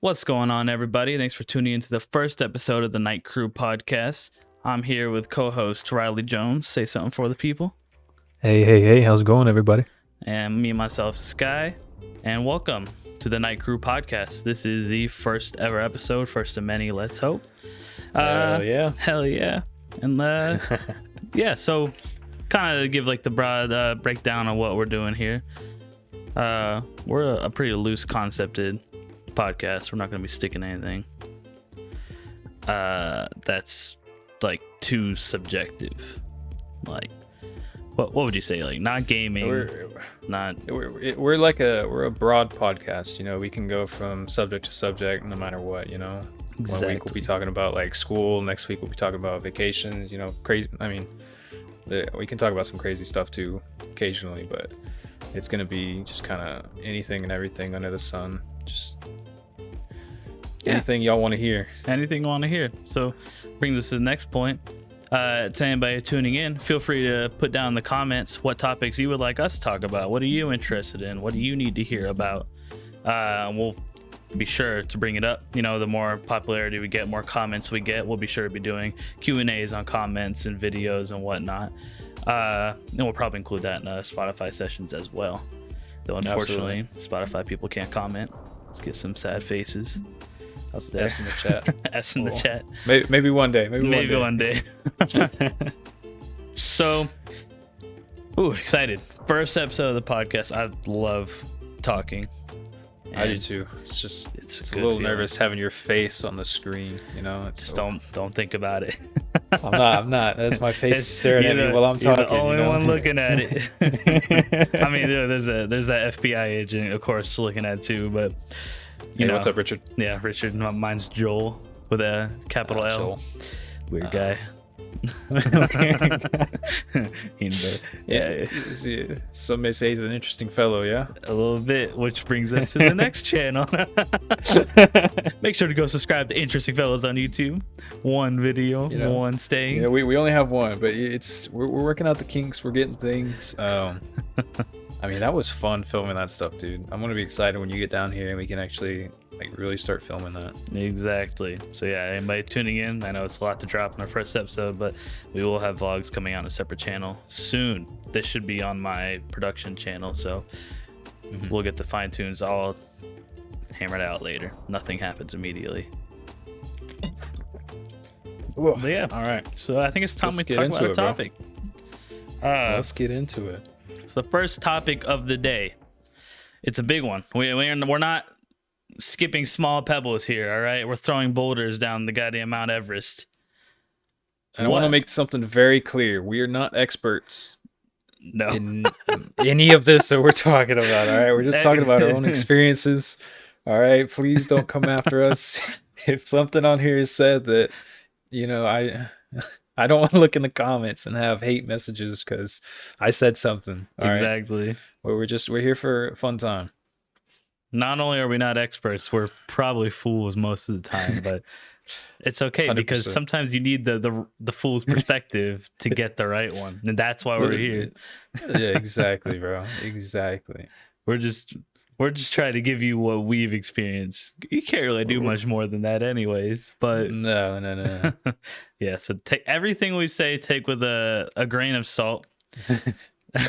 What's going on, everybody? Thanks for tuning into the first episode of the Night Crew podcast. I'm here with co-host Riley Jones. Say something for the people. Hey, how's it going, everybody? And me and myself, Sky. And welcome to the Night Crew podcast. This is the first ever episode, first of many, let's hope. Hell yeah. And yeah, so kind of give like the broad breakdown of what we're doing here. We're a pretty loose concepted podcast. We're not going to be sticking anything that's like too subjective. Like what would you say? Like not gaming, we're a broad podcast. You know, we can go from subject to subject no matter what. You know, exactly. 1 week we'll be talking about like school. Next week we'll be talking about vacations. You know, crazy. I mean, we can talk about some crazy stuff too occasionally, but it's gonna be just kind of anything and everything under the sun. Just anything y'all want to hear. Anything you want to hear. So brings us to the next point. To anybody tuning in, feel free to put down in the comments what topics you would like us to talk about. What are you interested in? What do you need to hear about? We'll be sure to bring it up. You know, the more popularity we get, more comments we get, we'll be sure to be doing Q&As on comments and videos and whatnot. And we'll probably include that in Spotify sessions as well. Though unfortunately, Spotify people can't comment. Let's get some sad faces up there. S in the chat. S in the chat. Maybe one day. Maybe one day. So, excited. First episode of the podcast. I love talking. I do too. It's just it's a little feeling. Nervous having your face on the screen. You know, just don't think about it. I'm not. That's my face staring at me while I'm talking. You're the only one looking at it. I mean, there's that FBI agent, of course, looking at it too. But you know, what's up, Richard? Yeah, Richard. Mine's Joel with a capital L. Joel. Weird guy. Yeah. Some may say he's an interesting fellow. Yeah, a little bit, which brings us to the next channel. Make sure to go subscribe to Interesting Fellows on YouTube. One video, one staying. Yeah, we only have one, but we're working out the kinks. We're getting things. I mean, that was fun filming that stuff, dude. I'm gonna be excited when you get down here and we can actually like really start filming that. Exactly. So yeah, anybody tuning in, I know it's a lot to drop in our first episode, but we will have vlogs coming on a separate channel soon. This should be on my production channel, so we'll get the fine tunes all hammered out later. Nothing happens immediately. But yeah, all right. So I think it's time we talk about our topic. Let's get into it. So the first topic of the day, it's a big one. We're not skipping small pebbles here, all right? We're throwing boulders down the goddamn Mount Everest. And I want to make something very clear. We are not experts in any of this that we're talking about, all right? We're just talking about our own experiences, all right? Please don't come after us. If something on here is said that, you know, I don't want to look in the comments and have hate messages because I said something. Exactly. Right? We're here for a fun time. Not only are we not experts, we're probably fools most of the time, but it's okay 100%. Because sometimes you need the fool's perspective to get the right one, and that's why we're here. Yeah, exactly, bro. Exactly. We're just trying to give you what we've experienced. You can't really do much more than that, anyways. But no. Yeah. So take everything we say, take with a grain of salt.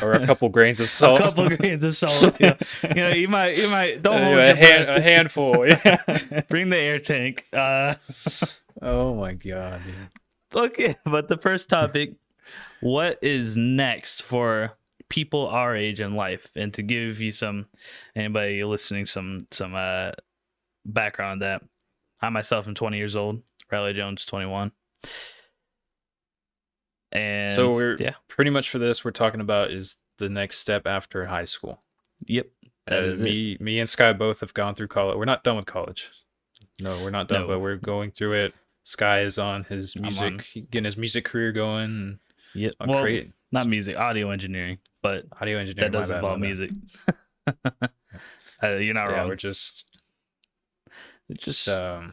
Or a couple grains of salt. A couple grains of salt. Yeah. You know, you might don't hold your breath. A handful. Yeah. Bring the air tank. Oh my god. Dude. Okay, but the first topic: what is next for people our age in life? And to give you anybody listening some background on that, I myself am 20 years old. Riley Jones, 21. And so we're pretty much for this, we're talking about is the next step after high school. Yep. That is me and Sky both have gone through college. We're not done with college. No, we're not done, but we're going through it. Sky is on his music, getting his music career going. Yep. Not music, audio engineering, but audio engineering that does involve music. You're not wrong. We're just our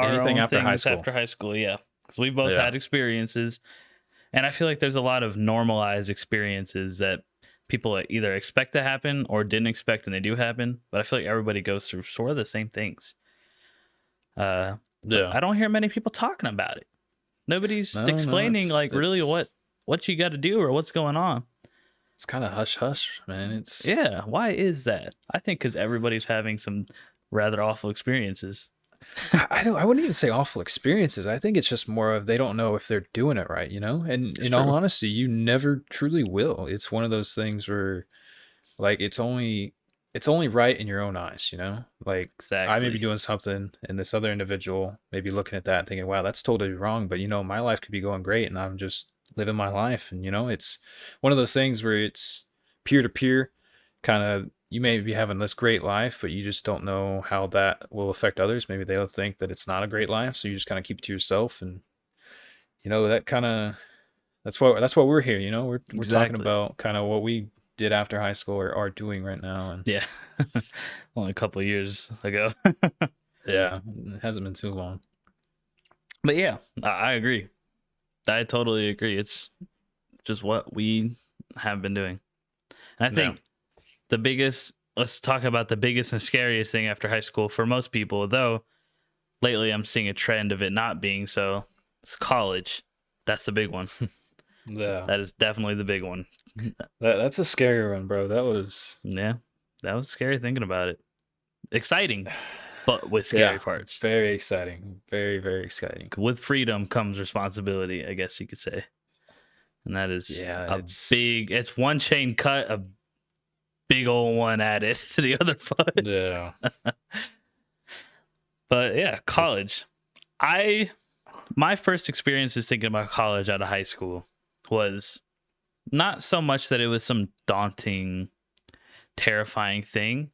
anything own after high things school. after high school. Yeah, because we both had experiences, and I feel like there's a lot of normalized experiences that people either expect to happen or didn't expect, and they do happen. But I feel like everybody goes through sort of the same things. But I don't hear many people talking about it. Nobody's explaining really what you got to do or what's going on. It's kind of hush hush, man. Why is that? I think because everybody's having some rather awful experiences. I wouldn't even say awful experiences. I think it's just more of they don't know if they're doing it right, And in all honesty, you never truly will. It's one of those things where, like, it's only right in your own eyes, Like, exactly. I may be doing something, and this other individual may be looking at that and thinking, "Wow, that's totally wrong." But my life could be going great, and I'm just living my life. And it's one of those things where it's peer to peer, kind of. You may be having this great life, but you just don't know how that will affect others. Maybe they'll think that it's not a great life, so you just kind of keep it to yourself. And that kind of that's what we're here. We're talking about kind of what we did after high school or are doing right now. And yeah, only a couple of years ago. Yeah, it hasn't been too long. But yeah, I agree. I totally agree. It's just what we have been doing. And I think let's talk about the biggest and scariest thing after high school for most people, though lately I'm seeing a trend of it not being so. It's college. That's the big one. Yeah. That is definitely the big one. That's a scary one, bro. That was scary thinking about it. Exciting, but with scary parts. Very exciting. Very, very exciting. With freedom comes responsibility, I guess you could say. And that is it's one chain cut, a big old one added to the other foot. Yeah. But yeah, college. My first experiences thinking about college out of high school was not so much that it was some daunting, terrifying thing,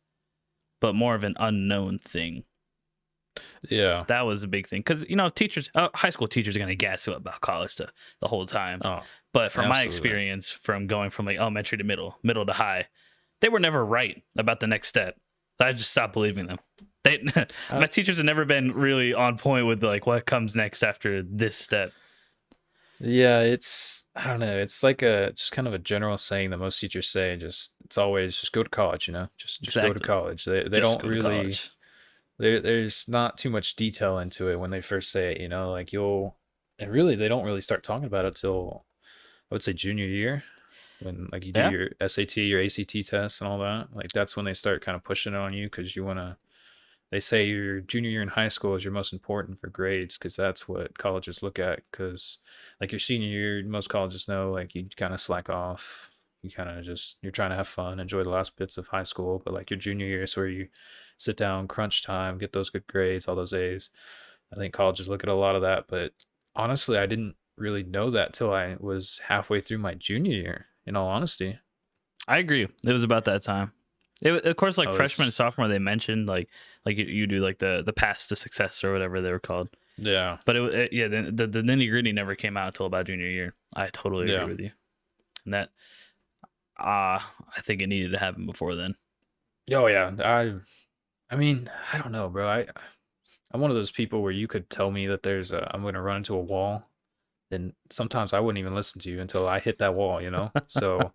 but more of an unknown thing. Yeah. That was a big thing. Because, teachers, high school teachers are going to gas you up about college the whole time. Oh, but from my experience, from going from like elementary to middle to high, they were never right about the next step. I just stopped believing them. My teachers have never been really on point with like what comes next after this step. Yeah, I don't know. It's like just kind of a general saying that most teachers say. It's always just go to college. Just go to college. They don't really. There's not too much detail into it when they first say it. Like they don't really start talking about it till I would say junior year. When like you do your SAT, your ACT tests and all that, like that's when they start kind of pushing it on you because they say your junior year in high school is your most important for grades because that's what colleges look at. Because like your senior year, most colleges know like you kind of slack off. You kind of you're trying to have fun, enjoy the last bits of high school. But like your junior year is where you sit down, crunch time, get those good grades, all those A's. I think colleges look at a lot of that. But honestly, I didn't really know that till I was halfway through my junior year. In all honesty, I agree. It was about that time. Of course, like freshman and sophomore, they mentioned like you do like the path to success or whatever they were called. Yeah. But the nitty gritty never came out until about junior year. I totally agree with you. And that I think it needed to happen before then. Oh yeah. I mean, I don't know, bro. I'm one of those people where you could tell me that I'm going to run into a wall. And sometimes I wouldn't even listen to you until I hit that wall, So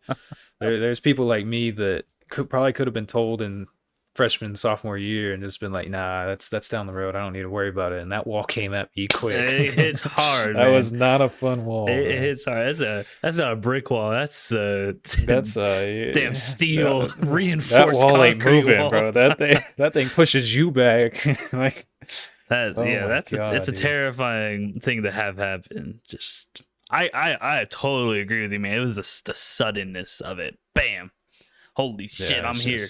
there's people like me that could have been told in freshman, sophomore year and just been like, nah, that's down the road. I don't need to worry about it. And that wall came at me quick. It hits hard. That was not a fun wall. It hits hard. That's not a brick wall. That's damn steel reinforced that wall concrete ain't moving, wall. bro. That thing pushes you back. Like. It's a terrifying thing to have happen. Just I totally agree with you, man. It was the suddenness of it. Bam. Holy shit, I'm here.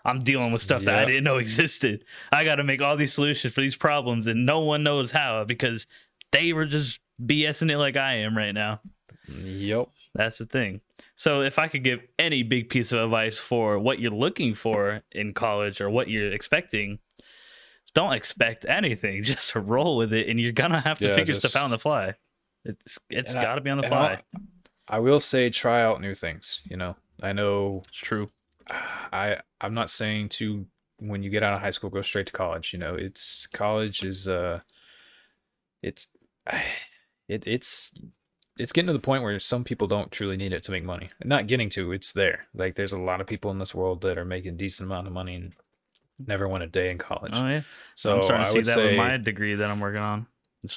I'm dealing with stuff that I didn't know existed. I got to make all these solutions for these problems and no one knows how because they were just BSing it like I am right now. Yep. That's the thing. So if I could give any big piece of advice for what you're looking for in college or what you're expecting, don't expect anything. Just roll with it, and you're gonna have to figure stuff out on the fly. It's got to be on the fly. I will say, try out new things. I know it's true. I'm not saying to when you get out of high school, go straight to college. You know, college is it's it's getting to the point where some people don't truly need it to make money. Not getting to, it's there. Like there's a lot of people in this world that are making decent amount of money and never went a day in college. Oh yeah. So I'm starting to I see would that say with my degree that I'm working on.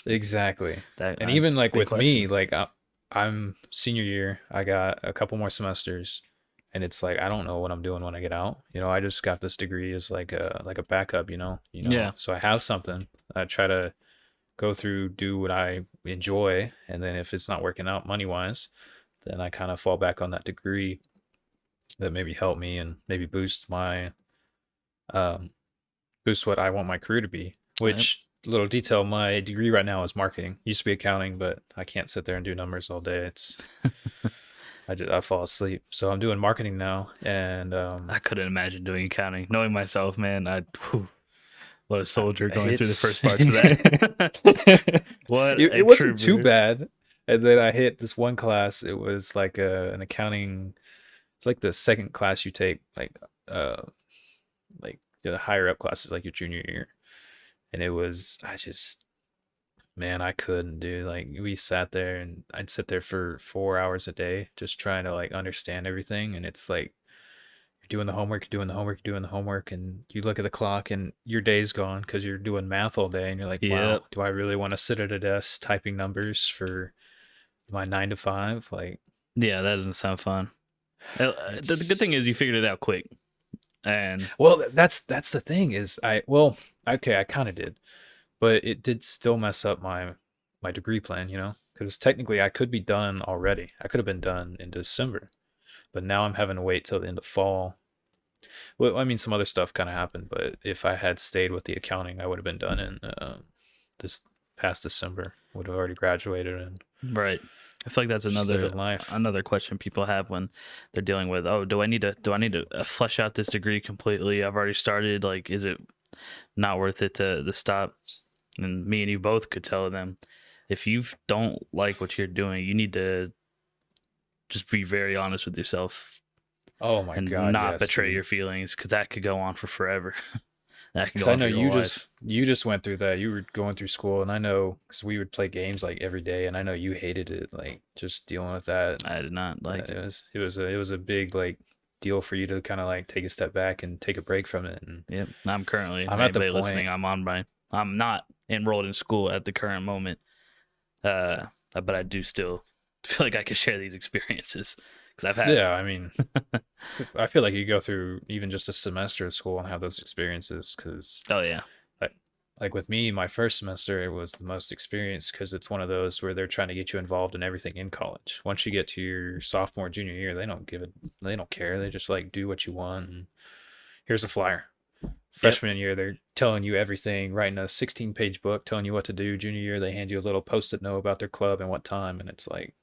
exactly. And I even like big with me, question. like I'm senior year, I got a couple more semesters, and it's like I don't know what I'm doing when I get out. You know, I just got this degree as like a backup. Yeah. So I have something. I try to go through, do what I enjoy, and then if it's not working out money wise, then I kind of fall back on that degree that maybe help me and maybe um boost what I want my career to be. Yep. Which little detail, my degree right now is marketing. Used to be accounting, but I can't sit there and do numbers all day. It's I fall asleep. So I'm doing marketing now, and I couldn't imagine doing accounting. Knowing myself, man, what a soldier going through the it's first parts of that. What a it wasn't too trooper. bad. And then I hit this one class. It was like an accounting. It's like the second class you take, like the higher up classes, like your junior year. And it was I just man, I couldn't do like we sat there and I'd sit there for 4 hours a day just trying to like understand everything. And it's like you're doing the homework, you're doing the homework, you're doing the homework, and you look at the clock and your day's gone because you're doing math all day, and you're like, wow, Yep. do I really want to sit at a desk typing numbers for my 9 to 5? Like, Yeah, that doesn't sound fun. The good thing is you figured it out quick. And well, that's the thing is I kind of did, but it did still mess up my degree plan, because technically I could be done already. I could have been done in December, but now I'm having to wait till the end of fall. Well, I mean, some other stuff kind of happened, but if I had stayed with the accounting, I would have been done in this past December. Would have already graduated and right. I feel like that's just living life. another question people have when they're dealing with, oh, do I need to flesh out this degree completely? I've already started. Like, is it not worth it to stop? And me and you both could tell them, if you don't like what you're doing, you need to just be very honest with yourself Oh my and God, not yes, betray dude. your feelings, because that could go on for forever. That could Because go I on know for your whole you life. just went through that. You were going through school, and I know because we would play games like every day, and I know you hated it, like just dealing with that. I did not like it. It was a big like deal for you to kind of like take a step back and take a break from it. And Yep. I'm currently, I'm at the anybody point. listening, I'm not enrolled in school at the current moment. But I do still feel like I could share these experiences because I've had Yeah, I mean, I feel like you go through even just a semester of school and have those experiences because, oh yeah. like with me, my first semester it was the most experience because it's one of those where they're trying to get you involved in everything in college. Once you get to your sophomore, junior year, they don't care. They just like do what you want. And here's a flyer. Freshman year, they're telling you everything, writing a 16-page book, telling you what to do. Junior year, they hand you a little post-it note about their club and what time, and it's like,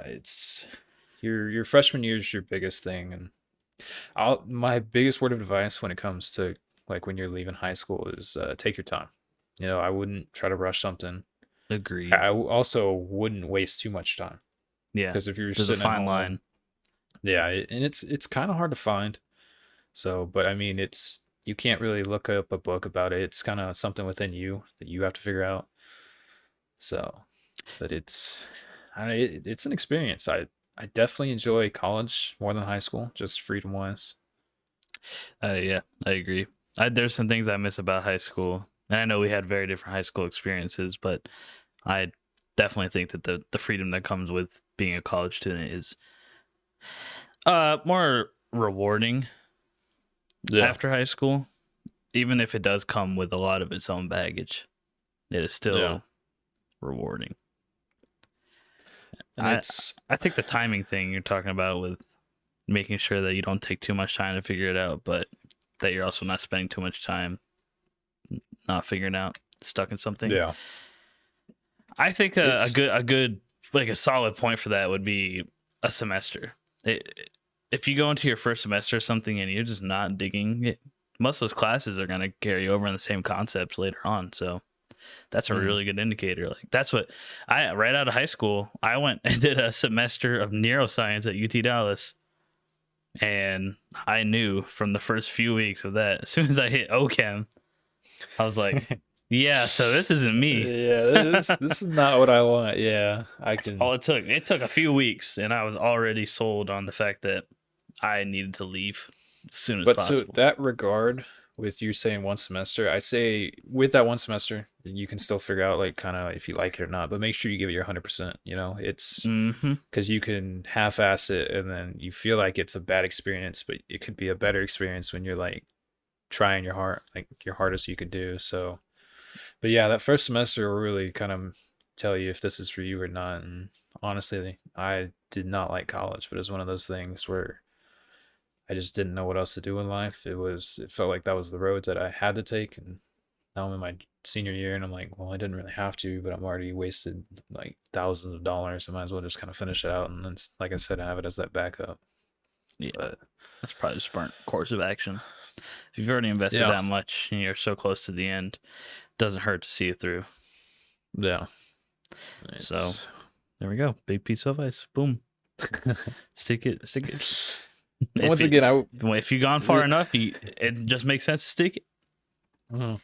it's your freshman year is your biggest thing. And my biggest word of advice when it comes to like when you're leaving high school is take your time. I wouldn't try to rush something. Agreed. I also wouldn't waste too much time Yeah. because if you're There's a sitting at fine home, line. yeah, and it's kind of hard to find. So, but I mean, you can't really look up a book about it. It's kind of something within you that you have to figure out. So, but it's an experience. I definitely enjoy college more than high school, just freedom wise. Yeah, I agree. There's some things I miss about high school, and I know we had very different high school experiences, but I definitely think that the freedom that comes with being a college student is more rewarding after high school, even if it does come with a lot of its own baggage. It is still rewarding. And I think the timing thing you're talking about with making sure that you don't take too much time to figure it out, but that you're also not spending too much time not figuring out, stuck in something. Yeah. I think a good like a solid point for that would be a semester. If you go into your first semester or something and you're just not digging it, most of those classes are going to carry over in the same concepts later on. So that's a really good indicator. Like that's what right out of high school, I went and did a semester of neuroscience at UT Dallas. And I knew from the first few weeks of that, as soon as I hit OChem, I was like, yeah, so this isn't me. Yeah, this is not what I want. Yeah, I That's can. all it took. It took a few weeks, and I was already sold on the fact that I needed to leave as soon as But so possible. that regard, with you saying 1 semester, I say with that 1 semester, you can still figure out like kind of if you like it or not. But make sure you give it your 100%. You know, it's because you can half-ass it and then you feel like it's a bad experience, but it could be a better experience when you're like trying your hardest you could do. So, but yeah, that first semester will really kind of tell you if this is for you or not. And honestly, I did not like college, but it was one of those things where I just didn't know what else to do in life. It felt like that was the road that I had to take. And now I'm in my senior year and I'm like, well, I didn't really have to, but I'm already wasted like thousands of dollars. I might as well just kind of finish it out. And then, like I said, have it as that backup. Yeah. But that's probably a smart course of action. If you've already invested that much and you're so close to the end, it doesn't hurt to see it through. Yeah. So there we go. Big piece of advice. Boom. Stick it. Once again, if you've gone far enough, it just makes sense to stick it. Mm-hmm.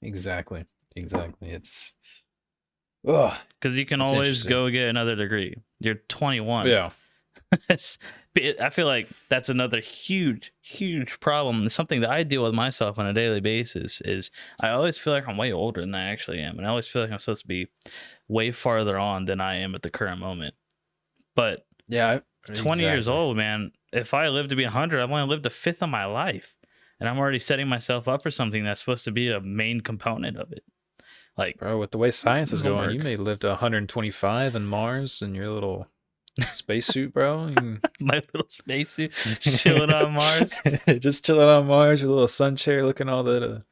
Exactly. It's because you can always go get another degree. You're 21. Yeah. I feel like that's another huge problem. Something that I deal with myself on a daily basis is I always feel like I'm way older than I actually am, and I always feel like I'm supposed to be way farther on than I am at the current moment. But yeah, 20 years old, man. If I live to be 100, I've only lived a fifth of my life, and I'm already setting myself up for something that's supposed to be a main component of it. Like, bro, with the way science is going, you may live to 125 in Mars in your little spacesuit, bro. My little spacesuit, chilling on Mars. Just chilling on Mars, your little sun chair, looking all the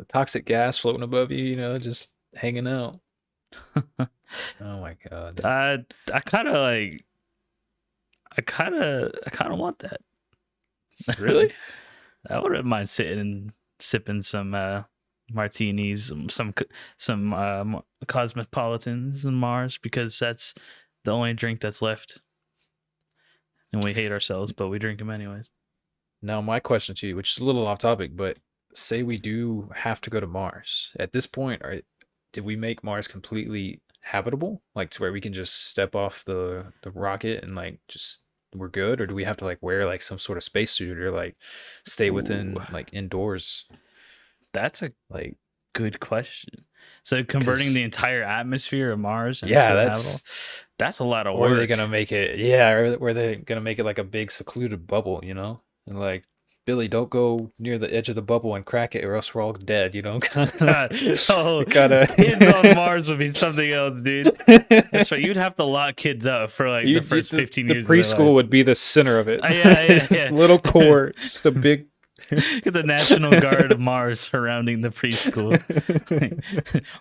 toxic gas floating above you, you know, just hanging out. Oh my god. I kind of want that. Really? I wouldn't mind sitting and sipping some martinis, some cosmopolitans in Mars, because that's the only drink that's left, and we hate ourselves, but we drink them anyways. Now, my question to you, which is a little off topic, but say we do have to go to Mars. At this point, did we make Mars completely habitable, like to where we can just step off the rocket and like just we're good, or do we have to like wear like some sort of spacesuit or like stay within like indoors? That's a good question. So converting the entire atmosphere of Mars into that's a lot of work. Or are they gonna make it? Yeah, or were they gonna make it like a big secluded bubble? You know, and like, Billy, don't go near the edge of the bubble and crack it, or else we're all dead. You know. Kids on Mars would be something else, dude. That's right. You'd have to lock kids up for like the first 15 years. The preschool would be the center of it. Yeah. Little core, just a big. Get the National Guard of Mars surrounding the preschool.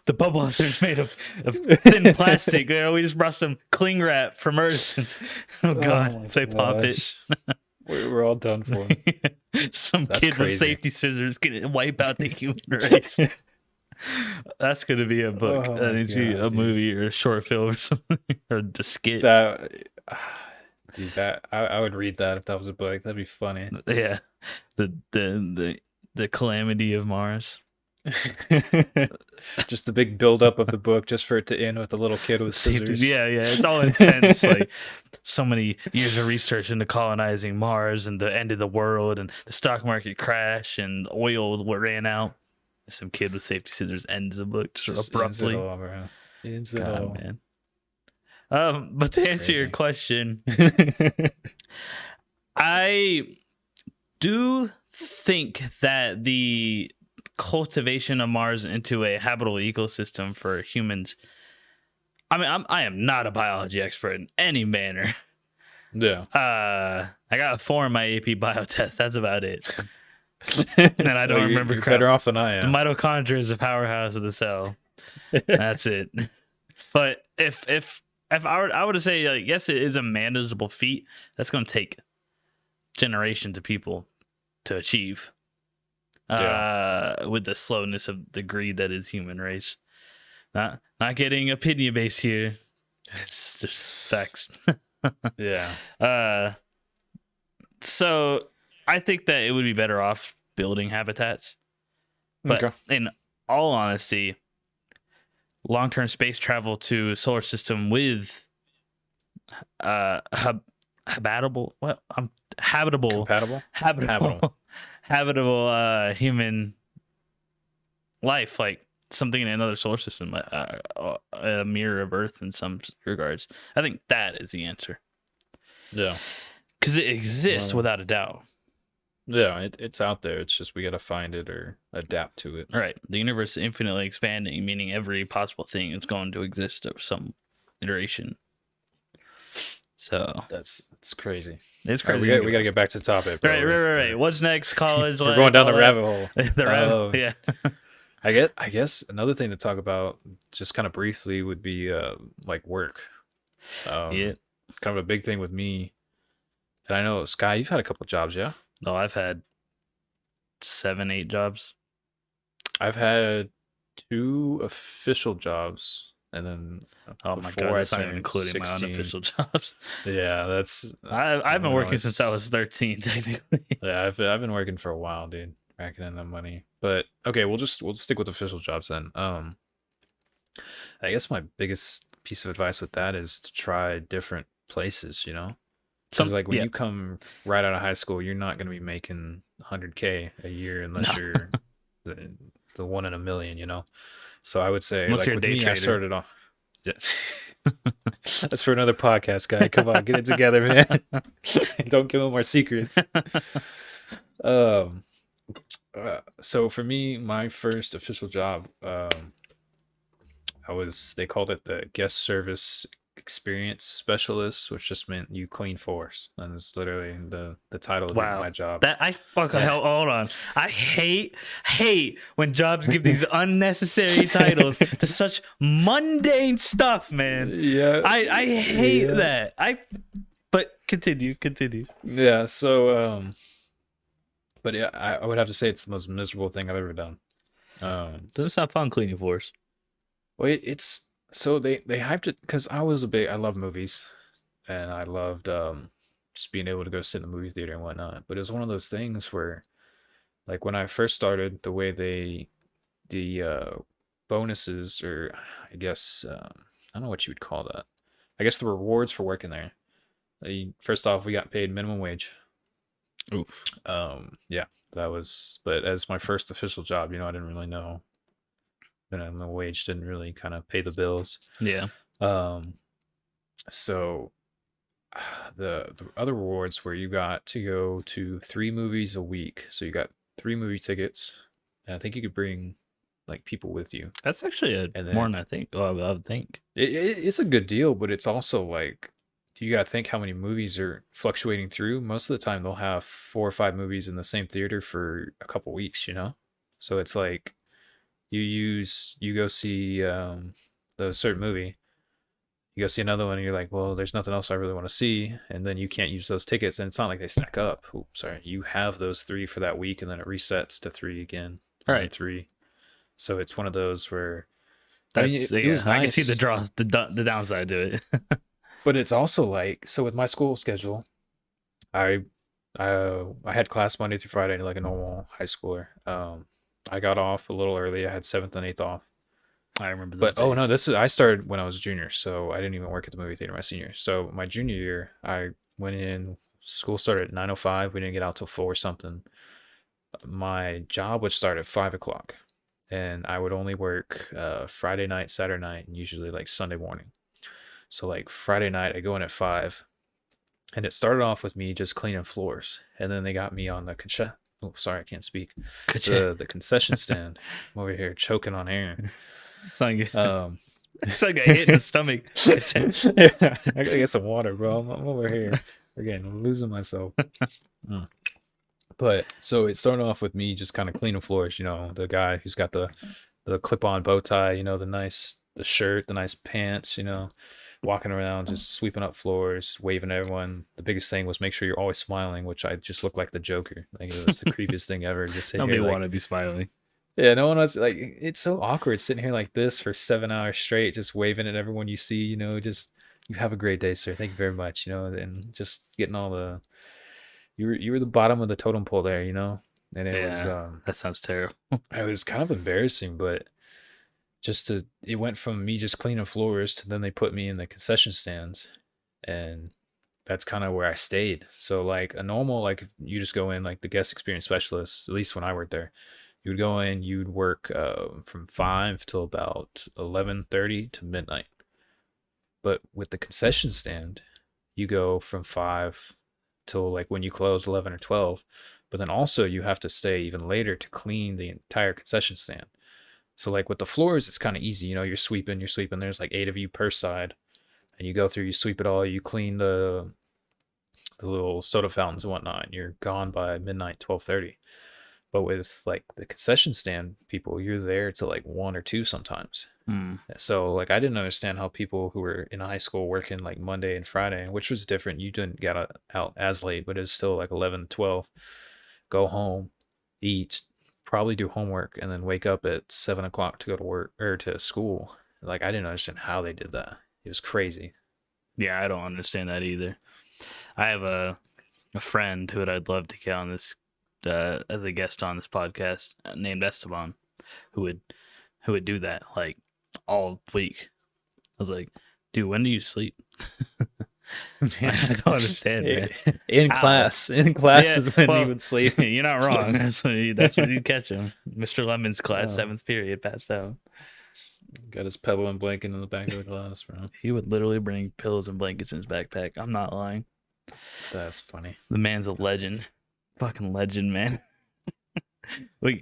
The bubble is made of thin plastic. We just brought some cling wrap from Earth. Oh god, if they pop it. We're all done for. Some kid with safety scissors can wipe out the human race. That's gonna be a book. That needs to be a movie or a short film or something, or a skit. Dude, I would read that if that was a book. That'd be funny. Yeah, the calamity of Mars. Just the big buildup of the book, just for it to end with a little kid with scissors. Yeah, it's all intense. Like so many years of research into colonizing Mars and the end of the world, and the stock market crash, and oil ran out. Some kid with safety scissors ends the book just abruptly. Ends it all, man. But to answer your question, I do think that the cultivation of Mars into a habitable ecosystem for humans. I mean, I am not a biology expert in any manner. Yeah. I got a 4 in my AP bio test. That's about it. And I don't remember. You're better off than I am. The mitochondria is the powerhouse of the cell. That's it. But if I were to say, like, yes, it is a manageable feat, that's going to take generations of people to achieve. With the slowness of the greed that is human race. Not getting opinion based here. Just facts. Yeah. So I think that it would be better off building habitats. But in all honesty, long-term space travel to solar system with habitable human life, like something in another solar system, a mirror of Earth in some regards. I think that is the answer. Yeah, because it exists without a doubt. Yeah, it's out there. It's just we got to find it or adapt to it. Right. The universe is infinitely expanding, meaning every possible thing is going to exist of some iteration. So that's It's crazy. crazy. Right, we got to get back to the topic. Bro. Right. What's next? College? We're going down the rabbit hole. Yeah. I guess another thing to talk about, just kind of briefly, would be like work. Yeah. Kind of a big thing with me. And I know, Sky, you've had a couple jobs, yeah? No, I've had 7-8 jobs. I've had 2 official jobs, and then oh my god, that's not even including 16. My unofficial jobs. Yeah, that's. I've been working since I was 13, technically. Yeah, I've been working for a while, dude, racking in the money. But okay, we'll stick with official jobs then. I guess my biggest piece of advice with that is to try different places. You know. Because like when you come right out of high school, you're not going to be making 100K a year unless you're the one in a million, you know. So I would say, unless like you're with a day me, trader. I started off. Yeah. That's for another podcast, guy. Come on, get it together, man. Don't give them our secrets. So for me, my first official job, they called it the guest service experience specialist, which just meant you clean floors, and it's literally the title of my job. Hold on. I hate when jobs give these unnecessary titles to such mundane stuff, man. Yeah, I hate that. But continue. Yeah. So but yeah, I would have to say it's the most miserable thing I've ever done. Doesn't sound fun cleaning floors. Well, it's. So they hyped it because I love movies, and I loved just being able to go sit in the movie theater and whatnot. But it was one of those things where, like when I first started, the way the bonuses, or I guess I don't know what you would call that. I guess the rewards for working there. First off, we got paid minimum wage. Oof. Yeah, that was. But as my first official job, I didn't really know. And the wage didn't really kind of pay the bills. Yeah. So the other rewards were you got to go to 3 movies a week. So you got 3 movie tickets, and I think you could bring like people with you. That's actually more than I think. Well, I would think it's a good deal, but it's also like you got to think how many movies are fluctuating through. Most of the time, they'll have 4 or 5 movies in the same theater for a couple weeks. So it's like. You go see the certain movie, you go see another one, and you're like, well, there's nothing else I really want to see, and then you can't use those tickets, and it's not like they stack up. You have those 3 for that week, and then it resets to 3 again. Right. 3. So it's one of those where it was nice. I can see the downside to it. But it's also like, so with my school schedule, I had class Monday through Friday like a normal high schooler. I got off a little early. I had 7th and 8th off. I remember those days. I started when I was a junior, so I didn't even work at the movie theater my senior. So my junior year, I went in. School started at 9:05. We didn't get out till 4 or something. My job would start at 5:00, and I would only work Friday night, Saturday night, and usually like Sunday morning. So like Friday night, I go in at 5, and it started off with me just cleaning floors, and then they got me on the oh, sorry, I can't speak. The concession stand. I'm over here choking on air. It's like it's like a hit in the stomach. Yeah, I gotta get some water, bro. I'm over here. Again, I'm losing myself. But so it started off with me just kind of cleaning floors. The guy who's got the clip-on bow tie. The shirt, the nice pants. Walking around, just sweeping up floors, waving at everyone. The biggest thing was make sure you're always smiling, which I just looked like the Joker. Like it was the creepiest thing ever. Just nobody want to be smiling. Yeah, no one was like. It's so awkward sitting here like this for 7 hours straight, just waving at everyone you see. Just you have a great day, sir. Thank you very much. And just getting all the you were the bottom of the totem pole there, you know? And it was that sounds terrible. it was kind of embarrassing, but it went from me just cleaning floors to then they put me in the concession stands, and that's kind of where I stayed. So like a normal, like if you just go in like the guest experience specialist, at least when I worked there, you would go in, you'd work from 5 till about 11:30 to midnight. But with the concession stand, you go from 5 till like when you close 11 or 12. But then also you have to stay even later to clean the entire concession stand. So like with the floors, it's kind of easy. You know, you're sweeping. There's like 8 of you per side. And you go through, you sweep it all, you clean the little soda fountains and whatnot, and you're gone by midnight, 12:30. But with like the concession stand people, you're there till like 1 or 2 sometimes. So like I didn't understand how people who were in high school working like Monday and Friday, which was different. You didn't get out as late, but it's still like 11, 12. Go home, eat, probably do homework, and then wake up at 7 o'clock to go to work or to school. Like I didn't understand how they did that. It was crazy. Yeah, I don't understand that either. I have a friend who I'd love to get on this as a guest on this podcast named Esteban, who would do that like all week. I was like, dude, when do you sleep? I don't understand, man. In class is when he would sleep. You're not wrong. That's when you'd catch him. Mr. Lemon's class, 7th period, passed out. Got his pillow and blanket in the back of the class, bro. He would literally bring pillows and blankets in his backpack. I'm not lying. That's funny. The man's a legend. Fucking legend, man.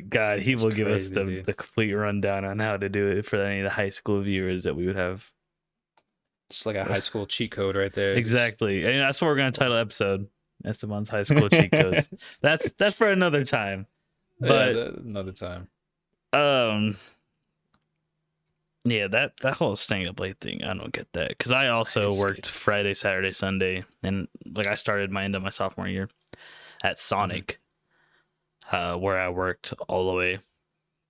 God, he will give us the complete rundown on how to do it for any of the high school viewers that we would have. Just like a high school cheat code right there. Exactly. And that's what we're going to title the episode. Esteban's high school cheat codes. That's for another time. But another time. Yeah, that whole staying up late thing, I don't get that. Because I also worked Friday, Saturday, Sunday, and like I started my end of my sophomore year at Sonic, where I worked all the way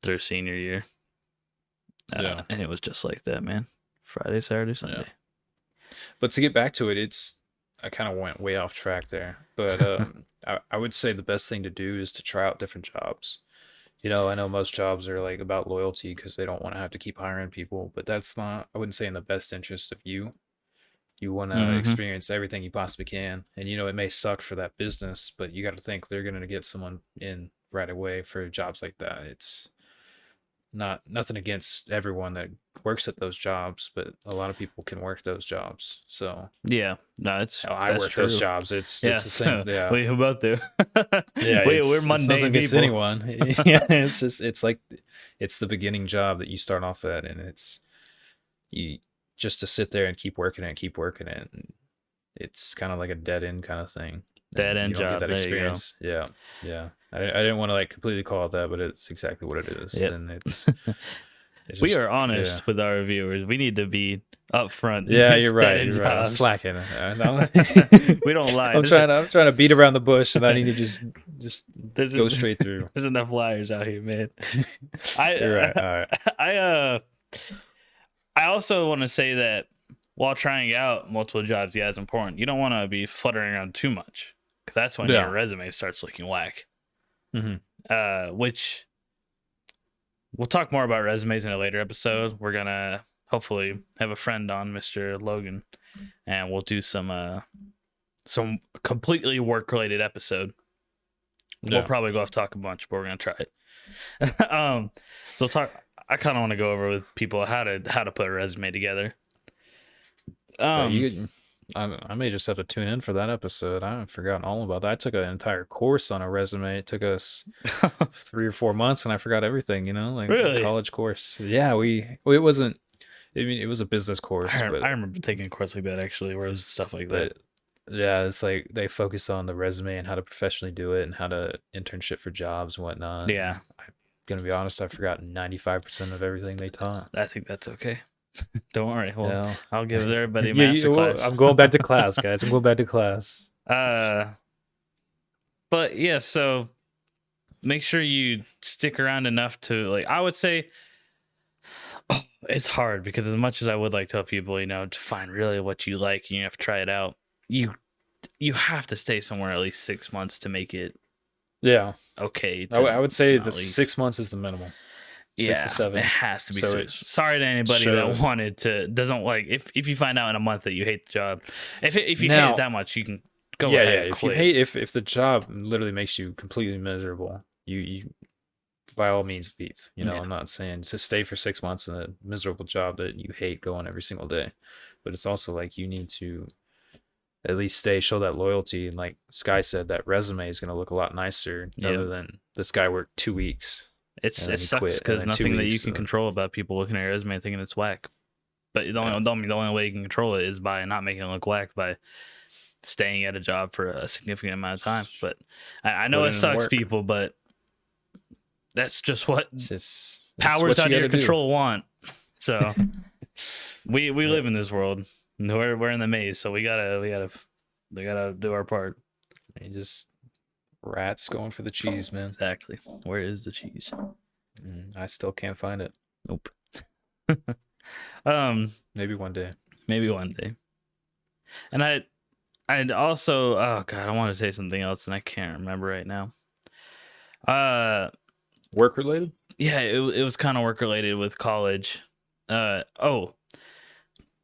through senior year. And it was just like that, man. Friday, Saturday, Sunday. Yeah. But to get back to it, I kind of went way off track there. But I would say the best thing to do is to try out different jobs. You know, I know most jobs are like about loyalty because they don't want to have to keep hiring people, but that's not, I wouldn't say in the best interest of you. You want to experience everything you possibly can. And, you know, it may suck for that business, but you got to think they're going to get someone in right away for jobs like that. It's nothing against everyone that works at those jobs, but a lot of people can work those jobs. So yeah, no, I work those jobs. It's the same. Yeah, we both do. Yeah, we're mundane people. Anyone. Yeah, it's like it's the beginning job that you start off at, and it's you just to sit there and keep working it, and it's kind of like a dead end kind of thing. Dead end job. That experience. Yeah. I didn't want to like completely call it that, but it's exactly what it is. Yep. And it's we are honest with our viewers. We need to be upfront. Yeah, you're right. I'm slacking. We don't lie. I'm trying to beat around the bush, and I need to just go straight through. There's enough liars out here, man. You're right. All right. I also want to say that while trying out multiple jobs, it's important. You don't want to be fluttering around too much, because that's when your resume starts looking whack. Which we'll talk more about resumes in a later episode. We're gonna hopefully have a friend on, Mr. Logan, and we'll do some completely work related episode. We'll probably go off talk a bunch, but we're gonna try it. So talk. I kind of want to go over with people how to put a resume together. I may just have to tune in for that episode. I haven't forgotten all about that. I took an entire course on a resume. It took us 3 or 4 months, and I forgot everything. You know, like really? A college course. Yeah, it wasn't. I mean, it was a business course. I remember taking a course like that actually, where it was stuff like that. Yeah, it's like they focus on the resume and how to professionally do it, and how to internship for jobs and whatnot. Yeah, I'm gonna be honest. I forgot 95% of everything they taught. I think that's okay. Don't worry. Well, I'll give everybody a master class. I'm going back to class, guys. I'm going back to class. But yeah, so make sure you stick around enough to, like, I would say it's hard because as much as I would like to tell people, you know, to find really what you like, you have to try it out. you have to stay somewhere at least 6 months to make it okay. I would say the 6 months is the minimum. 6 to 7. It has to be. So sorry to anybody that doesn't like. If you find out in a month that you hate the job, if you hate it that much, you can go ahead and quit. If the job literally makes you completely miserable, you by all means leave. I'm not saying to stay for 6 months in a miserable job that you hate going every single day, but it's also like you need to at least show that loyalty. And like Sky said, that resume is going to look a lot nicer other than this guy worked 2 weeks. It sucks because nothing that you can control about people looking at your resume thinking it's whack. But the only way you can control it is by not making it look whack, by staying at a job for a significant amount of time. But I know it sucks, people, but that's just what powers out of your control want. So we live in this world. We're in the maze, so we gotta do our part. And just rats going for the cheese, man. Exactly. Where is the cheese? I still can't find it. Nope. Maybe one day. And I'd also, oh god, I want to say something else and I can't remember right now. Work related? Yeah, it was kind of work related with college.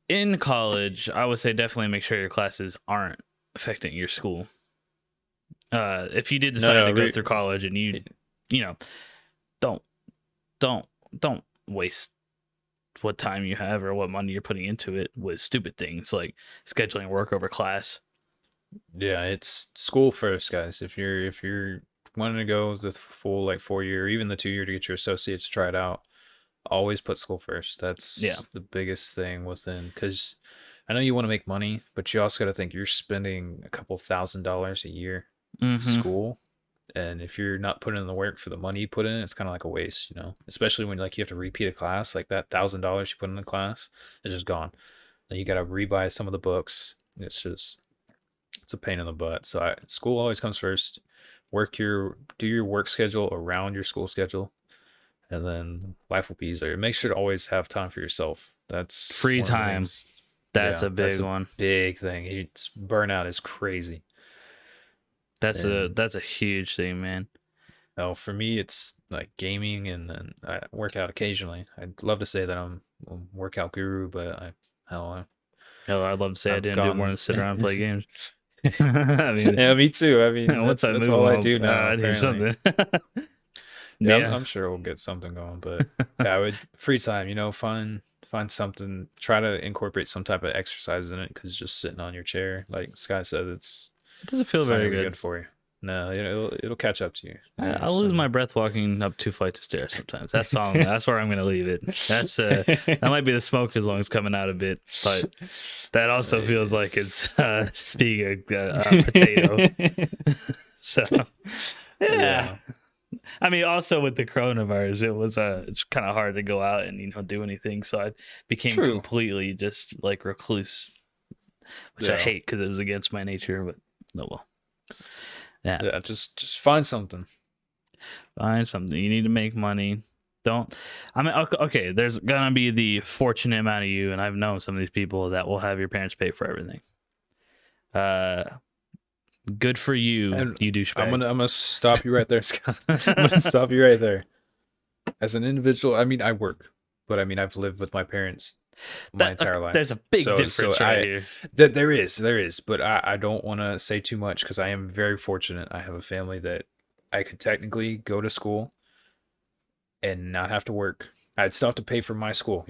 In college, I would say definitely make sure your classes aren't affecting your school. If you did decide to go through college and you don't waste what time you have or what money you're putting into it with stupid things like scheduling work over class. Yeah, it's school first, guys. If you're wanting to go the full 4-year or even the 2-year to get your associates to try it out, always put school first. That's the biggest thing within, because I know you want to make money, but you also got to think you're spending a couple $1,000s a year in school. And if you're not putting in the work for the money you put in, it's kind of like a waste, especially when you have to repeat a class. Like that $1,000 you put in the class is just gone. Then you got to rebuy some of the books. It's a pain in the butt. So school always comes first. Do your work schedule around your school schedule, and then life will be easier. Make sure to always have time for yourself. That's free time. That's a big one. Big thing. Burnout is crazy. That's a huge thing, man. No, for me, it's like gaming, and then I work out occasionally. I'd love to say that I'm a workout guru, but I'd love to say I didn't do more than sit around and play games. Yeah, me too. I mean, that's all I do now. I do something. I'm sure we'll get something going, but I would free time. Find something. Try to incorporate some type of exercise in it, because just sitting on your chair, like Sky said, it doesn't feel very good for you. No, it'll catch up to you. I'll lose my breath walking up 2 flights of stairs sometimes. That's all. That's where I'm gonna leave it. That's that might be the smoke as long as coming out a bit, but that also feels like it's just being a potato. So yeah. I mean, also with the coronavirus, it's kind of hard to go out and do anything. So I became completely just like recluse, which I hate because it was against my nature. But no, well. Yeah, just find something. Find something. You need to make money. Okay, there's gonna be the fortunate amount of you, and I've known some of these people that will have your parents pay for everything. Good for you, you douchebag. I'm gonna stop you right there, Scott. I'm gonna stop you right there. As an individual, I mean, I work, but I mean, I've lived with my parents my entire life. There's a big difference here. There is, but I don't want to say too much, because I am very fortunate. I have a family that I could technically go to school and not have to work. I'd still have to pay for my school,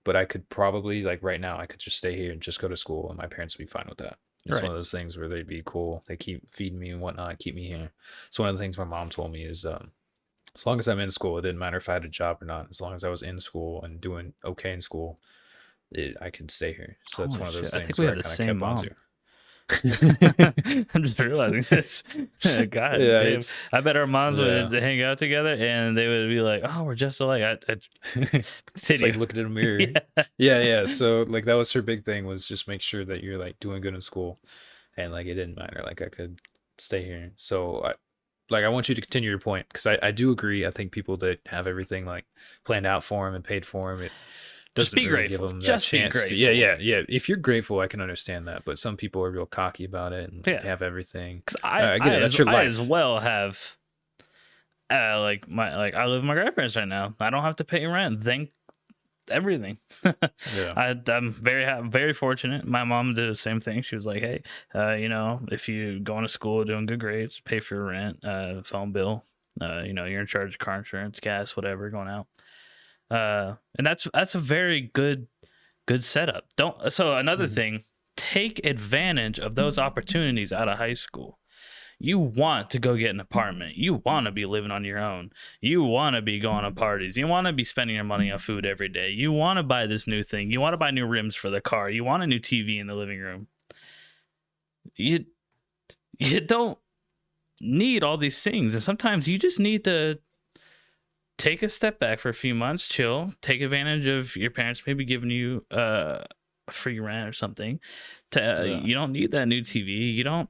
but I could probably, like right now, I could just stay here and just go to school, and my parents would be fine with that. It's one of those things where they'd be cool. They keep feeding me and whatnot, keep me here. So one of the things my mom told me is, as long as I'm in school, it didn't matter if I had a job or not. As long as I was in school and doing okay in school, I could stay here. So that's one of those things. I think we have the same mom. I'm just realizing this. God, yeah, I bet our moms would hang out together and they would be like, "Oh, we're just alike." It's like looking in a mirror. Yeah. So like that was her big thing, was just make sure that you're like doing good in school, and like it didn't matter. Like I could stay here. So I want you to continue your point, because I do agree. I think people that have everything like planned out for them and paid for them, doesn't be really grateful. give them that Just chance be to. grateful. Yeah. If you're grateful, I can understand that. But some people are real cocky about it and they have everything. Because I get it. That's your life. I as well have, like I live with my grandparents right now. I don't have to pay rent. Thank everything. I'm very fortunate. My mom did the same thing. She was like, hey, if you going to school, doing good grades, pay for your rent, phone bill, you're in charge of car insurance, gas, whatever, going out. And that's a very good setup. So another thing, take advantage of those opportunities out of high school. You want to go get an apartment. You want to be living on your own. You want to be going to parties. You want to be spending your money on food every day. You want to buy this new thing. You want to buy new rims for the car. You want a new TV in the living room. You don't need all these things. And sometimes you just need to take a step back for a few months, chill, take advantage of your parents maybe giving you a free rent or something. You don't need that new TV. You don't.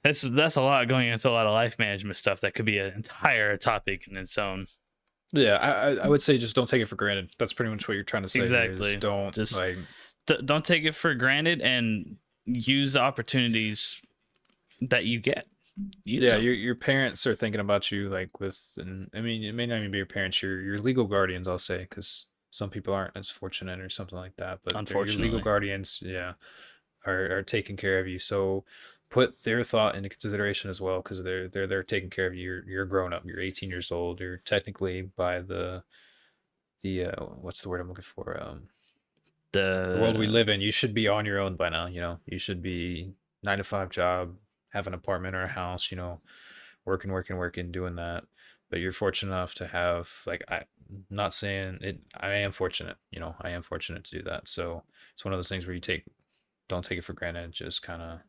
That's a lot going into a lot of life management stuff that could be an entire topic in its own. Yeah, I would say just don't take it for granted. That's pretty much what you're trying to say. Exactly. Don't take it for granted and use the opportunities that you get. Your parents are thinking about you, like with, and I mean, it may not even be your parents, your legal guardians, I'll say, because some people aren't as fortunate or something like that. But unfortunately, your legal guardians, are taking care of you. So put their thought into consideration as well, because they're taking care of you. You're grown up. You're 18 years old. You're technically by the what's the word I'm looking for? The world we live in. You should be on your own by now. You should be 9-to-5 job, have an apartment or a house. Working, doing that. But you're fortunate enough to have, like, I'm not saying it. I am fortunate. I am fortunate to do that. So it's one of those things where don't take it for granted. Just kind of.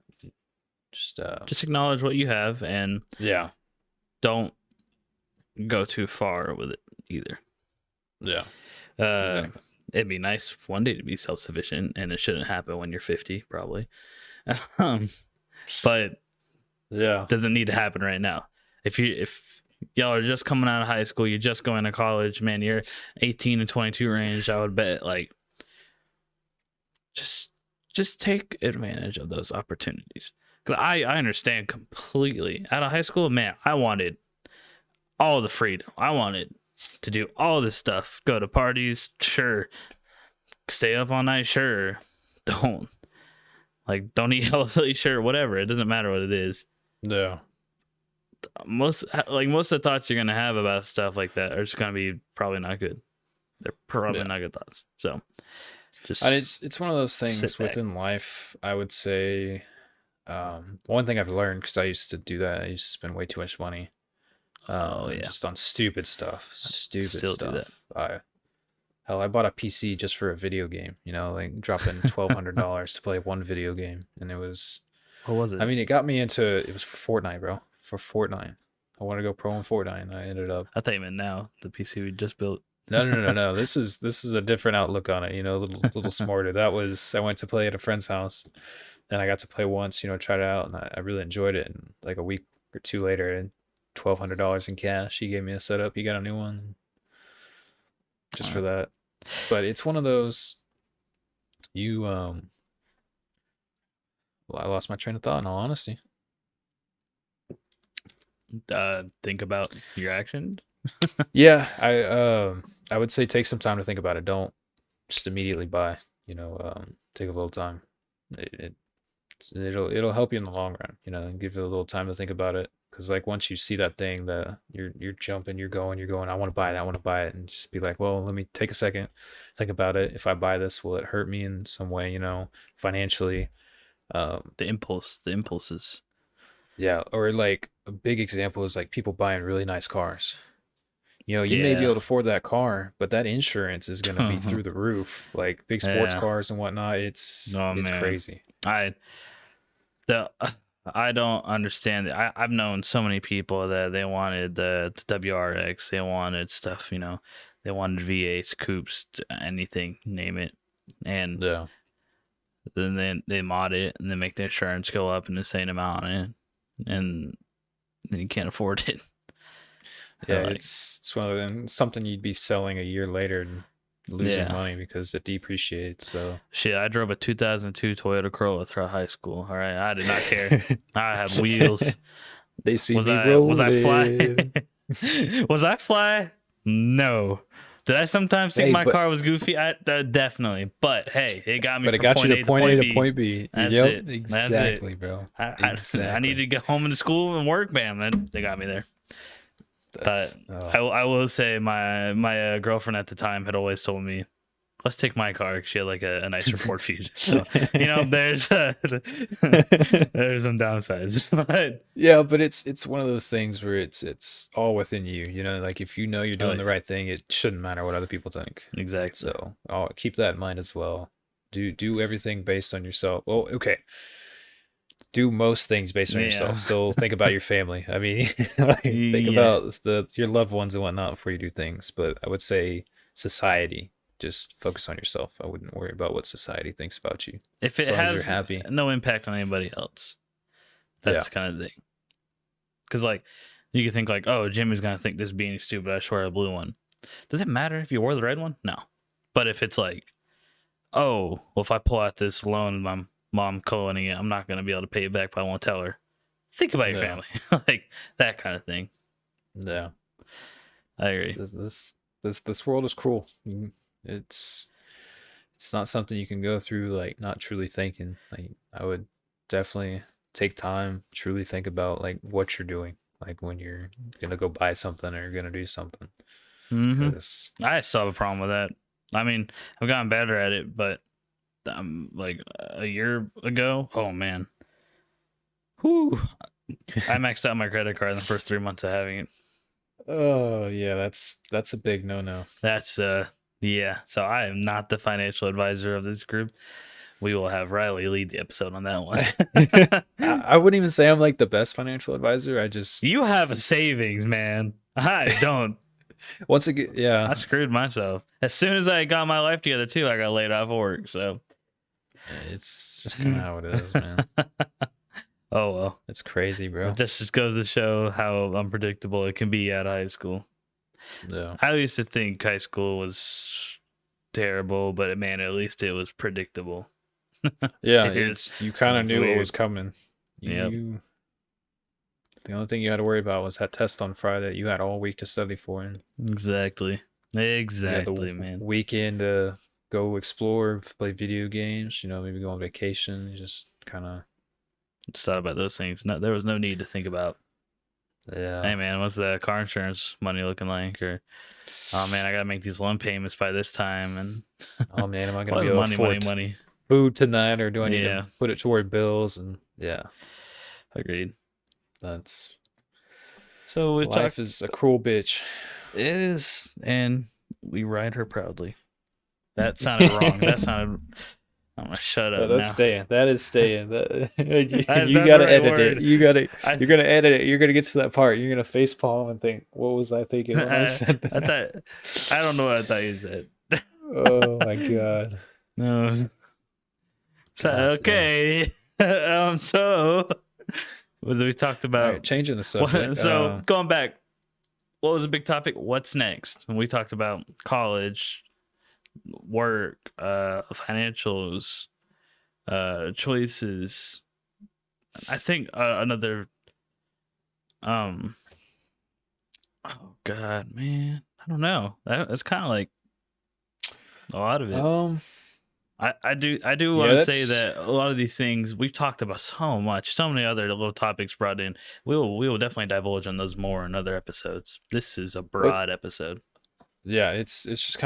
Just acknowledge what you have and don't go too far with it either. Exactly. It'd be nice one day to be self-sufficient, and it shouldn't happen when you're 50 probably. But doesn't need to happen right now. If y'all are just coming out of high school, you're just going to college, man, you're 18 and 22 range, I would bet, like, just take advantage of those opportunities. Because I understand completely. Out of high school, man, I wanted all the freedom. I wanted to do all this stuff. Go to parties, sure. Stay up all night, sure. Don't eat healthily, sure, whatever. It doesn't matter what it is. Yeah. Most of the thoughts you're gonna have about stuff like that are just gonna be probably not good. They're probably not good thoughts. So it's one of those things within life, I would say. One thing I've learned, because I used to do that, I used to spend way too much money just on stupid stuff. Do that. I bought a PC just for a video game, like dropping $1,200 to play one video game. And it was, what was it? I mean, it got me into, it was for Fortnite, bro. For Fortnite. I want to go pro in Fortnite, and I ended up. I thought you meant now, the PC we just built. No. This is a different outlook on it, a little smarter. I went to play at a friend's house. Then I got to play once, tried it out, and I really enjoyed it. And like a week or two later, and $1,200 in cash, he gave me a setup. He got a new one just for that. But it's one of those. I lost my train of thought, in all honesty. Think about your actions. Yeah, I would say take some time to think about it. Don't just immediately buy. Take a little time. It'll help you in the long run, and give you a little time to think about it. Because like once you see that thing that you're jumping, you're going, I want to buy it, and just be like, well, let me take a second, think about it. If I buy this, will it hurt me in some way, financially? The impulses. Yeah, or like a big example is like people buying really nice cars. You may be able to afford that car, but that insurance is going to be through the roof. Like big sports cars and whatnot. It's crazy. I don't understand. I've known so many people that they wanted the WRX. They wanted stuff, they wanted V8s, coupes, anything, name it. And then they mod it and then make the insurance go up an insane amount on it. And then you can't afford it. Yeah, it's one of them, something you'd be selling a year later, and losing money because it depreciates. So shit, I drove a 2002 Toyota Corolla throughout high school. All right, I did not care. I had wheels. They see Was me I rolling. was I fly? Was I fly? No. Did I sometimes think my car was goofy? Definitely. But hey, it got me but from it got point you A to point A to B. point B. That's Yep, it. exactly, That's it. bro. I needed to get home into school and work, man. They got me there. I will say my girlfriend at the time had always told me, let's take my car. She had like a nicer Ford Fusion. So, there's there's some downsides. But yeah, but it's one of those things where it's all within you. Like if you know you're doing the right thing, it shouldn't matter what other people think. Exactly. So I'll keep that in mind as well. Do everything based on yourself. Well, okay. Do most things based on yourself. So think about your family. I mean, think about your loved ones and whatnot before you do things. But I would say society. Just focus on yourself. I wouldn't worry about what society thinks about you. If it has happy. No impact on anybody else, that's the kind of thing. Because you could think oh, Jimmy's gonna think this beanie stupid. I swear a blue one. Does it matter if you wore the red one? No. But if it's oh, well, if I pull out this loan and my mom co-owning it, I'm not gonna be able to pay it back, but I won't tell her. Think about your family, that kind of thing. Yeah, I agree. This world is cruel. It's not something you can go through not truly thinking. I would definitely take time, truly think about what you're doing, when you're gonna go buy something or you're gonna do something. I still have a problem with that. I mean, I've gotten better at it, but a year ago, oh man, whoo, I maxed out my credit card in the first 3 months of having it. Oh yeah, that's a big no. That's yeah. So I am not the financial advisor of this group. We will have Riley lead the episode on that one. I wouldn't even say I'm the best financial advisor. You have a savings, man. I don't. Once again, yeah, I screwed myself. As soon as I got my life together too, I got laid off of work. So it's just kind of how it is, man. Oh well, it's crazy, bro. It just goes to show how unpredictable it can be at high school. Yeah, I used to think high school was terrible, but man, at least it was predictable. Yeah, you kind of knew what was coming. The only thing you had to worry about was that test on Friday. You had all week to study for it. Exactly, man. Weekend to go explore, play video games. Maybe go on vacation. You just kind of thought about those things. No, there was no need to think about. Yeah. Hey man, what's the car insurance money looking like? Or oh man, I gotta make these loan payments by this time. And oh man, am I gonna be able to afford money food tonight, or do I need to put it toward bills? And agreed. So life is a cruel bitch. It is, and we ride her proudly. That sounded wrong. I'm gonna shut up. That's now. staying. That is staying. You gotta edit it. You're gonna edit it. You're gonna get to that part. You're gonna facepalm and think, "What was I thinking when I said that?" I don't know what I thought you said. Oh my god. No. So okay. So what we talked about? Right, changing the subject. Going back, what was a big topic? What's next? And we talked about college, work, financials, choices. I think another oh god, man, I don't know. That's kind of a lot of it. I do want to say that a lot of these things we've talked about so much, so many other little topics brought in. We will definitely divulge on those more in other episodes. This is a broad episode. Yeah, it's just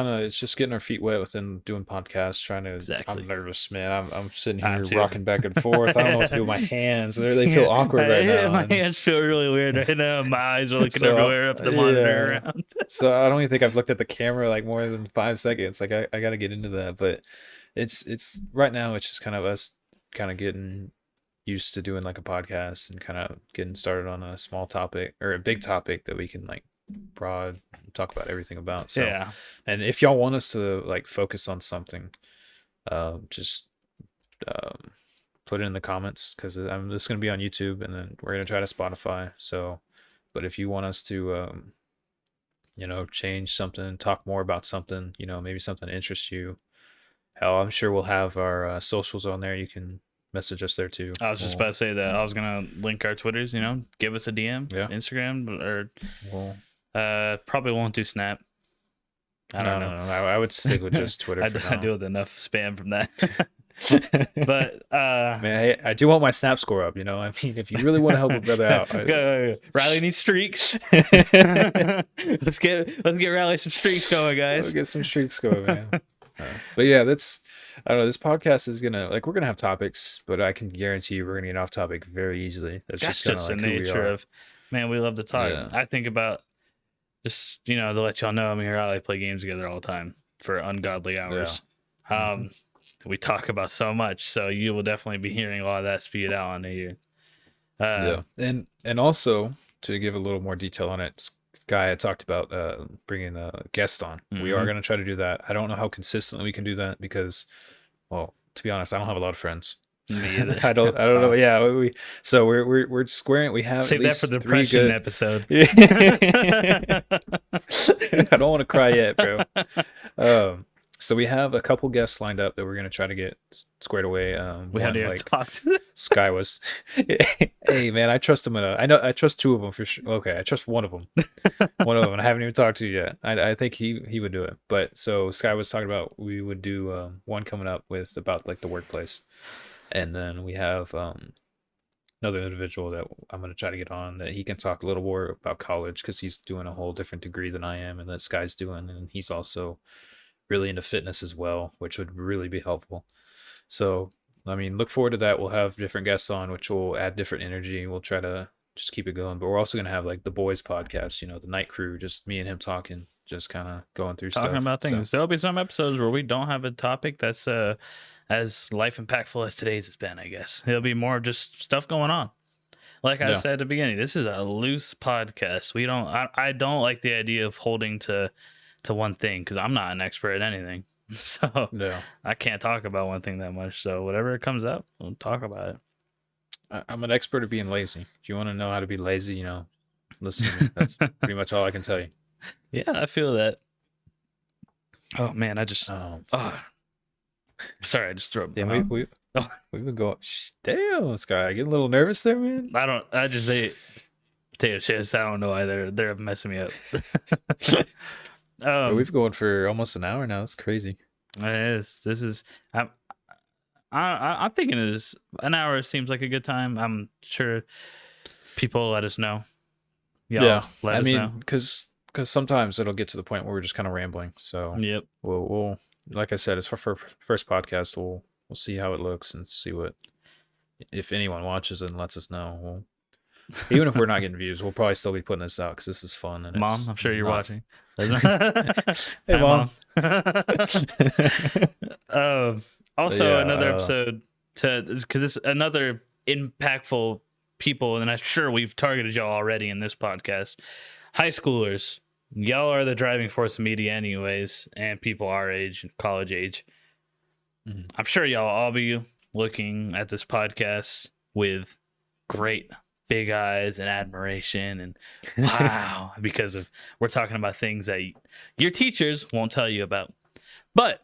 getting our feet wet within doing podcasts, trying to. Exactly. I'm nervous, man. I'm sitting here rocking back and forth. I don't know what to do with my hands. They feel awkward right now. My hands feel really weird right now. My eyes are looking everywhere up the monitor around. So I don't even think I've looked at the camera more than 5 seconds. I got to get into that, but it's right now. It's just kind of us kind of getting used to doing a podcast and kind of getting started on a small topic or a big topic that we can broad talk about everything about. So yeah. And if y'all want us to focus on something, just put it in the comments, because this is going to be on YouTube and then we're going to try to Spotify. So but if you want us to change something, talk more about something, maybe something interests you. Hell, I'm sure we'll have our socials on there. You can message us there too. I was just about to say that. I was gonna link our Twitters. Give us a DM, Instagram, or probably won't do Snap. I don't know. I would stick with just Twitter. I deal with enough spam from that. But man, I do want my Snap score up. I mean, if you really want to help a brother out, go. Riley needs streaks. let's get Riley some streaks going, guys. Let's get some streaks going, man. But yeah, I don't know. This podcast is we're gonna have topics, but I can guarantee you we're gonna get off topic very easily. That's just the nature of, man. We love to talk. Yeah. I think about just to let y'all know, me and Riley play games together all the time for ungodly hours. Yeah. We talk about so much, so you will definitely be hearing a lot of that spewed out on here. And also to give a little more detail on it, Guy, I talked about bringing a guest on. Mm-hmm. We are going to try to do that. I don't know how consistently we can do that because, well, to be honest, I don't have a lot of friends. Me either. I don't know. Yeah, we're squaring. We have save at least that for the depression episode. I don't want to cry yet, bro. So we have a couple guests lined up that we're gonna try to get squared away. We had to talk to them. Sky was, hey man, I trust him enough. I trust two of them for sure. Okay, I trust one of them. One of them, and I haven't even talked to you yet. I think he would do it. But so Sky was talking about we would do one coming up with about like the workplace, and then we have another individual that I'm gonna try to get on that he can talk a little more about college because he's doing a whole different degree than I am, and that Sky's doing, and he's also really into fitness as well, which would really be helpful. So, I mean, look forward to that. We'll have different guests on, which will add different energy. We'll try to just keep it going. But we're also going to have like the boys podcast, the night crew, just me and him talking, just kind of going through talking about things. So. There'll be some episodes where we don't have a topic that's as life impactful as today's has been, I guess. It'll be more just stuff going on. Like I said at the beginning, this is a loose podcast. I don't like the idea of holding to one thing because I'm not an expert at anything, so I can't talk about one thing that much. So whatever comes up, we'll talk about it. I'm an expert at being lazy. If you want to know how to be lazy, listen to me. That's pretty much all I can tell you. Yeah, I feel that. Oh man, I just sorry, I just threw up. Yeah, we would go. Damn, Sky, I get a little nervous there, man. I just say potato chips. I don't know why they're messing me up. We've going for almost an hour now. That's crazy. It is. This is. I'm thinking it is an hour. Seems like a good time. I'm sure people will let us know. Let us know. Because sometimes it'll get to the point where we're just kind of rambling. So yep. We'll like I said, it's for first podcast. We'll see how it looks and see what if anyone watches and lets us know. Even if we're not getting views, we'll probably still be putting this out because this is fun. And Mom, I'm sure you're watching. Hey, Mom. Also, another episode because it's another impactful people, and I'm sure we've targeted y'all already in this podcast. High schoolers, y'all are the driving force of media, anyways, and people our age, college age. Mm-hmm. I'm sure y'all all be looking at this podcast with great big eyes and admiration and wow, because we're talking about things that your teachers won't tell you about. But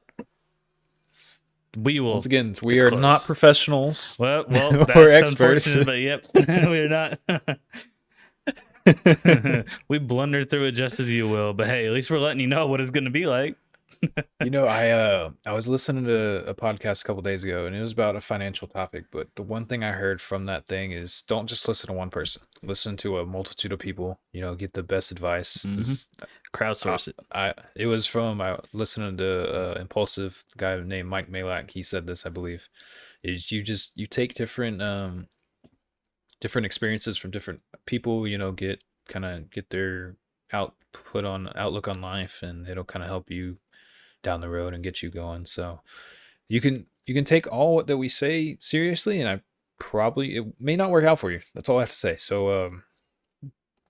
we will. Once again, we are not professionals. Well, that's experts. But yep, we're not. We blundered through it just as you will. But hey, at least we're letting you know what it's going to be like. I was listening to a podcast a couple days ago, and it was about a financial topic. But the one thing I heard from that thing is don't just listen to one person. Listen to a multitude of people. Get the best advice. Mm-hmm. Crowdsource it. It was from listening to Impulsive, a guy named Mike Malak. He said this, I believe. Is you take different experiences from different people. Get their outlook on life, and it'll kind of help you down the road and get you going. So you can take all that we say seriously, and it may not work out for you. That's all I have to say. So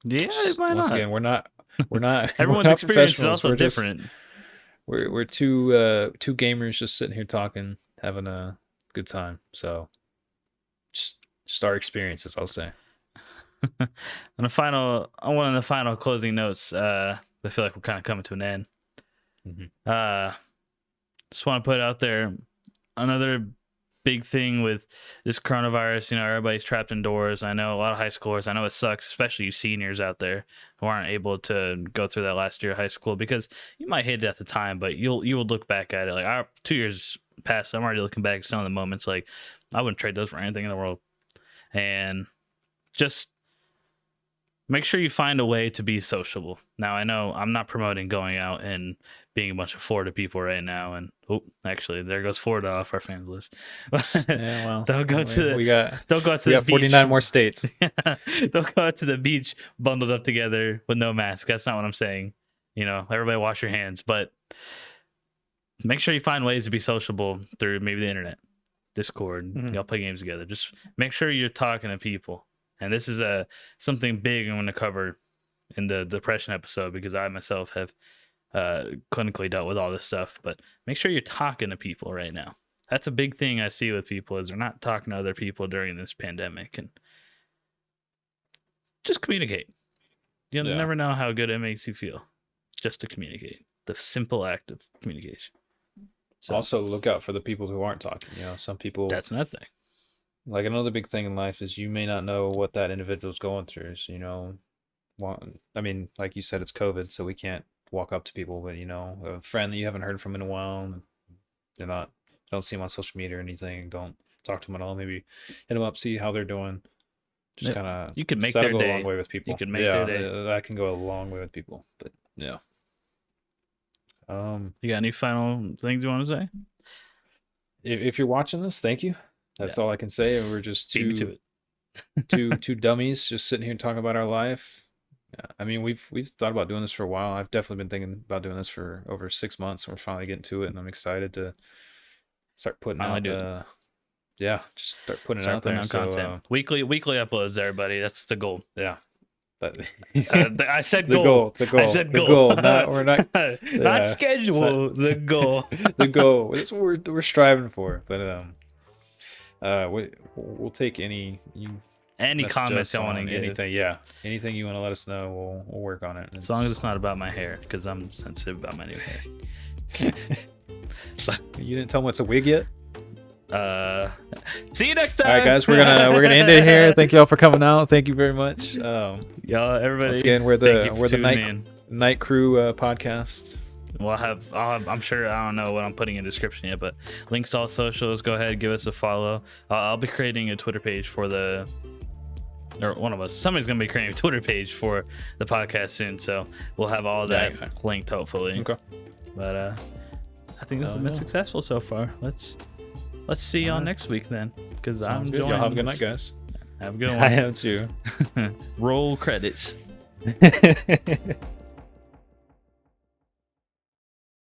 once again, we're not everyone's experience is also different. We're two gamers just sitting here talking, having a good time. So just our experiences, I'll say. One of the final closing notes I feel like we're kind of coming to an end. Mm-hmm. Just want to put out there another big thing with this coronavirus. You know, everybody's trapped indoors. I know a lot of high schoolers. I know it sucks, especially you seniors out there who aren't able to go through that last year of high school, because you might hate it at the time, but you will look back at it like 2 years past. I'm already looking back at some of the moments like I wouldn't trade those for anything in the world. And just make sure you find a way to be sociable. Now, I know I'm not promoting going out and being a bunch of Florida people right now. And actually, there goes Florida off our fans list. Yeah, well, don't go to we got 49 beach. more states. Don't go out to the beach bundled up together with no mask. That's not what I'm saying. You know, everybody wash your hands, but make sure you find ways to be sociable through maybe the internet, Discord. Y'all play games together. Just make sure you're talking to people. And this is something big I'm going to cover in the depression episode, because I myself have clinically dealt with all this stuff. But make sure you're talking to people right now. That's a big thing I see with people, is they're not talking to other people during this pandemic. And just communicate. You'll never know how good it makes you feel just to communicate. The simple act of communication. So, also, look out for the people who aren't talking. You know, some people... That's another thing. Like, another big thing in life is you may not know what that individual's going through. So, you know, I mean, like you said, it's COVID, so we can't walk up to people. But, you know, a friend that you haven't heard from in a while, don't see them on social media or anything, don't talk to them at all. Maybe hit them up, see how they're doing. Just kind of... You can make their day. A long way with people. You can make their day. That can go a long way with people. But, yeah. You got any final things you want to say? If you're watching this, thank you. That's all I can say. We're just two dummies just sitting here talking about our life. I mean, we've thought about doing this for a while. I've definitely been thinking about doing this for over 6 months, and we're finally getting to it, and I'm excited to start putting just start putting it out there. Content. Weekly uploads, everybody. That's the goal. Yeah. But I said goal. The goal. I said the goal. We're not not schedule. The goal. The goal. It's what we're striving for. But we'll take any comments you want to get. Anything, anything you want to let us know, we'll work on it. As long as it's not about my hair, because I'm sensitive about my new hair. You didn't tell them it's a wig yet? See you next time. All right, guys, we're gonna end it here. Thank y'all for coming out. Thank you very much. Y'all, everybody. Once again, we're the Night Crew podcast. I'm sure, I don't know what I'm putting in the description yet, but links to all socials. Go ahead, give us a follow. I'll be creating a Twitter page for somebody's gonna be creating a Twitter page for the podcast soon, so we'll have all that linked, hopefully. Okay. But I think this has been successful so far. Let's see y'all next week then, because I'm joining. Y'all have a good night, guys. Have a good one. I am too. Roll credits.